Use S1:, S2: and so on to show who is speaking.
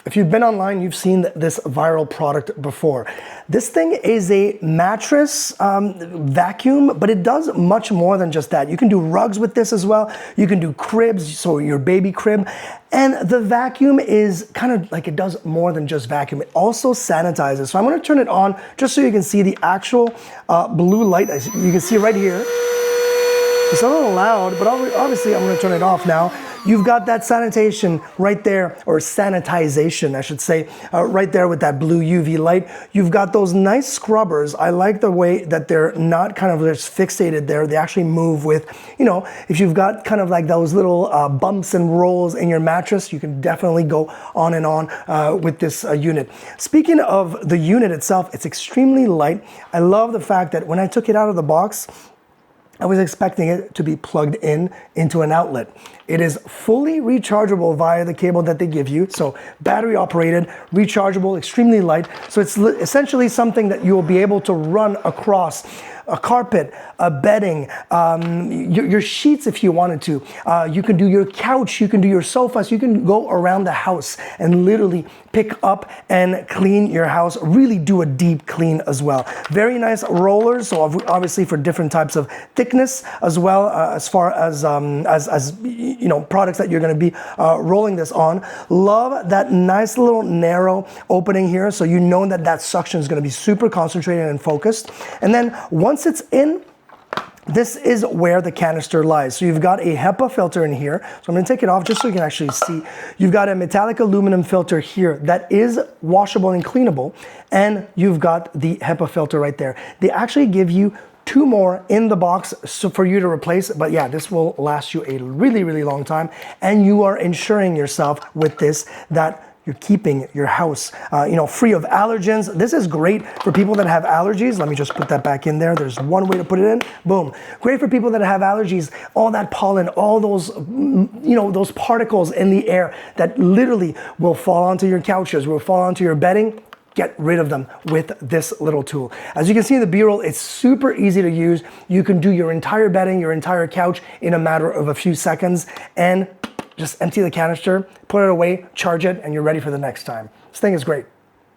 S1: If you've been online, you've seen this viral product before. This thing is a mattress vacuum, but it does much more than just that. You can do rugs with this as well. You can do cribs, so your baby crib. And the vacuum is kind of like, it does more than just vacuum. It also sanitizes. So I'm gonna turn it on just so you can see the actual blue light. You can see right here. It's a little loud, but obviously I'm gonna turn it off now. You've got that sanitation right there, or sanitization, I should say, right there with that blue UV light. You've got those nice scrubbers. I like the way that they're not kind of just fixated there. They actually move with, you know, if you've got kind of like those little bumps and rolls in your mattress, you can definitely go on and on with this unit. Speaking of the unit itself, it's extremely light. I love the fact that when I took it out of the box, I was expecting it to be plugged in into an outlet. It is fully rechargeable via the cable that they give you. So battery operated, rechargeable, extremely light. So it's essentially something that you will be able to run across a carpet, a bedding, your sheets if you wanted to. You can do your couch, you can do your sofas, you can go around the house and literally pick up and clean your house, really do a deep clean as well. Very nice rollers, so obviously for different types of thickness as well, as far as you know, products that you're gonna be rolling this on. Love that nice little narrow opening here, so you know that suction is gonna be super concentrated and focused. And then once it's in, this is where the canister lies. So you've got a HEPA filter in here. So I'm gonna take it off just so you can actually see. You've got a metallic aluminum filter here that is washable and cleanable. And you've got the HEPA filter right there. They actually give you 2 more in the box so for you to replace, but yeah, this will last you a really, really long time. And you are ensuring yourself with this that you're keeping your house, you know, free of allergens. This is great for people that have allergies. Let me just put that back in there. There's one way to put it in. Boom. Great for people that have allergies. All that pollen, all those, you know, those particles in the air that literally will fall onto your couches, will fall onto your bedding. Get rid of them with this little tool. As you can see in the B-roll, it's super easy to use. You can do your entire bedding, your entire couch in a matter of a few seconds, and just empty the canister, put it away, charge it, and you're ready for the next time. This thing is great.